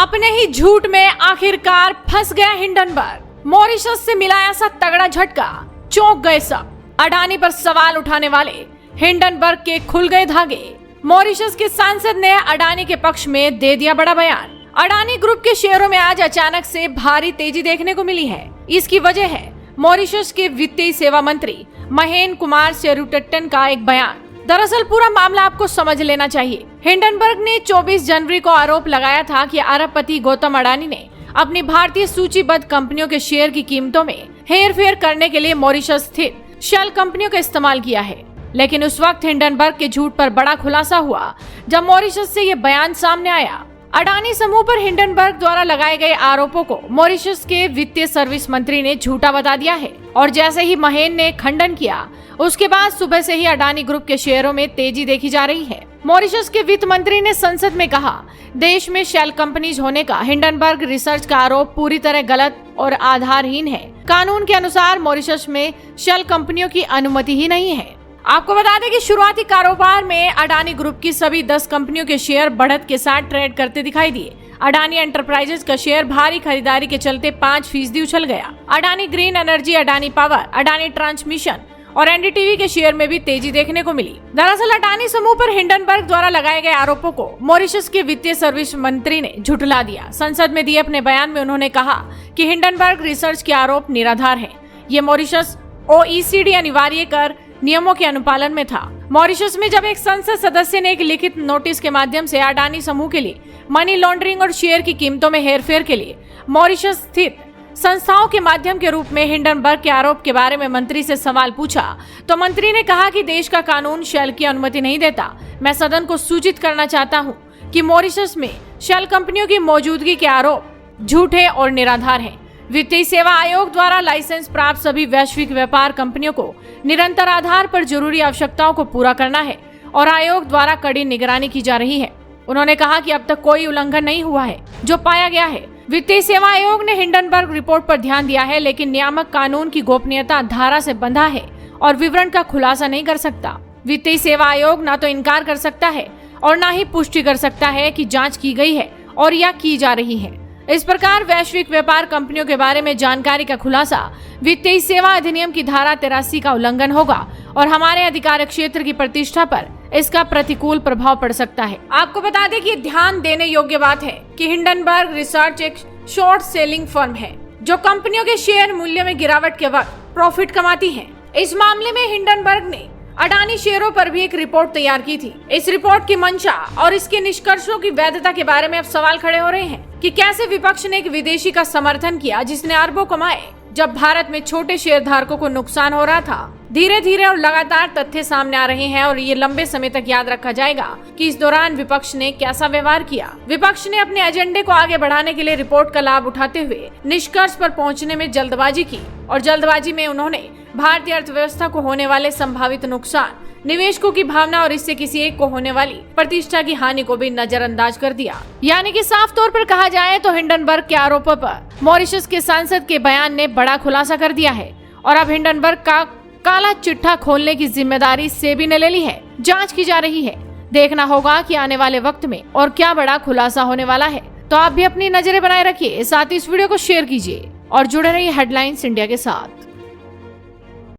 अपने ही झूठ में आखिरकार फंस गया हिंडनबर्ग। मॉरिशस से मिला ऐसा तगड़ा झटका, चौंक गए सब। अडानी पर सवाल उठाने वाले हिंडनबर्ग के खुल गए धागे। मॉरिशस के सांसद ने अडानी के पक्ष में दे दिया बड़ा बयान। अडानी ग्रुप के शेयरों में आज अचानक से भारी तेजी देखने को मिली है। इसकी वजह है मॉरिशस के वित्तीय सेवा मंत्री महेंद्र कुमार शेरुटट्टन का एक बयान। दरअसल पूरा मामला आपको समझ लेना चाहिए। हिंडनबर्ग ने 24 जनवरी को आरोप लगाया था कि अरबपति गौतम अडानी ने अपनी भारतीय सूचीबद्ध कंपनियों के शेयर की कीमतों में हेरफेर करने के लिए मॉरिशस स्थित शेल कंपनियों का इस्तेमाल किया है। लेकिन उस वक्त हिंडनबर्ग के झूठ पर बड़ा खुलासा हुआ जब मॉरिशस से ये बयान सामने आया। अडानी समूह पर हिंडनबर्ग द्वारा लगाए गए आरोपों को मॉरिशस के वित्तीय सर्विस मंत्री ने झूठा बता दिया है और जैसे ही महेंद्र ने खंडन किया, उसके बाद सुबह से ही अडानी ग्रुप के शेयरों में तेजी देखी जा रही है। मॉरिशस के वित्त मंत्री ने संसद में कहा, देश में शेल कंपनीज होने का हिंडनबर्ग रिसर्च का आरोप पूरी तरह गलत और आधारहीन है। कानून के अनुसार मॉरिशस में शेल कंपनियों की अनुमति ही नहीं है। आपको बता दें कि शुरुआती कारोबार में अडानी ग्रुप की सभी 10 कंपनियों के शेयर बढ़त के साथ ट्रेड करते दिखाई दिए। अडानी एंटरप्राइजेज का शेयर भारी खरीदारी के चलते 5% उछल गया। Adani green energy, Adani power, Adani transmission और एनडीटीवी के शेयर में भी तेजी देखने को मिली। दरअसल अडानी समूह पर हिंडनबर्ग द्वारा लगाए गए आरोपों को मॉरिशस के वित्तीय सर्विस मंत्री ने झुठला दिया। संसद में दिए अपने बयान में उन्होंने कहा कि हिंडनबर्ग रिसर्च के आरोप निराधार हैं। ये मॉरिशस OECD अनिवार्य कर नियमों के अनुपालन में था। मॉरिशस में जब एक संसद सदस्य ने एक लिखित नोटिस के माध्यम से अडानी समूह के लिए मनी लॉन्ड्रिंग और शेयर की कीमतों में हेरफेर के लिए मॉरिशस स्थित संस्थाओं के माध्यम के रूप में हिंडनबर्ग के आरोप के बारे में मंत्री से सवाल पूछा, तो मंत्री ने कहा कि देश का कानून शेल की अनुमति नहीं देता। मैं सदन को सूचित करना चाहता हूं कि मॉरिशस में शेल कंपनियों की मौजूदगी के आरोप झूठे और निराधार हैं। वित्तीय सेवा आयोग द्वारा लाइसेंस प्राप्त सभी वैश्विक व्यापार कंपनियों को निरंतर आधार पर जरूरी आवश्यकताओं को पूरा करना है और आयोग द्वारा कड़ी निगरानी की जा रही है। उन्होंने कहा कि अब तक कोई उल्लंघन नहीं हुआ है जो पाया गया है। वित्तीय सेवा आयोग ने हिंडनबर्ग रिपोर्ट पर ध्यान दिया है, लेकिन नियामक कानून की गोपनीयता धारा से बंधा है और विवरण का खुलासा नहीं कर सकता। वित्तीय सेवा आयोग न तो इनकार कर सकता है और न ही पुष्टि कर सकता है कि जांच की गई है और या की जा रही है। इस प्रकार वैश्विक व्यापार कंपनियों के बारे में जानकारी का खुलासा वित्तीय सेवा अधिनियम की धारा 83 का उल्लंघन होगा और हमारे अधिकार क्षेत्र की प्रतिष्ठा पर इसका प्रतिकूल प्रभाव पड़ सकता है। आपको बता दें कि ध्यान देने योग्य बात है कि हिंडनबर्ग रिसर्च एक शॉर्ट सेलिंग फर्म है जो कंपनियों के शेयर मूल्य में गिरावट के वक्त प्रॉफिट कमाती है। इस मामले में हिंडनबर्ग ने अडानी शेयरों पर भी एक रिपोर्ट तैयार की थी। इस रिपोर्ट की मंशा और इसके निष्कर्षों की वैधता के बारे में अब सवाल खड़े हो रहे हैं कि कैसे विपक्ष ने एक विदेशी का समर्थन किया जिसने अरबों कमाए जब भारत में छोटे शेयर धारकों को नुकसान हो रहा था। धीरे धीरे और लगातार तथ्य सामने आ रहे हैं और ये लंबे समय तक याद रखा जाएगा कि इस दौरान विपक्ष ने कैसा व्यवहार किया। विपक्ष ने अपने एजेंडे को आगे बढ़ाने के लिए रिपोर्ट का लाभ उठाते हुए निष्कर्ष पर पहुंचने में जल्दबाजी की और जल्दबाजी में उन्होंने भारतीय अर्थव्यवस्था को होने वाले संभावित नुकसान, निवेशकों की भावना और इससे किसी एक को होने वाली प्रतिष्ठा की हानि को भी नजरअंदाज कर दिया। यानी कि साफ तौर पर कहा जाए तो हिंडनबर्ग के आरोपों पर मॉरिशस के सांसद के बयान ने बड़ा खुलासा कर दिया है और अब हिंडनबर्ग का काला चिट्ठा खोलने की जिम्मेदारी सेबी ने ले ली है। जांच की जा रही है। देखना होगा कि आने वाले वक्त में और क्या बड़ा खुलासा होने वाला है। तो आप भी अपनी नजरें बनाए रखिए, साथ ही इस वीडियो को शेयर कीजिए और जुड़े रहिए हेडलाइंस इंडिया के साथ।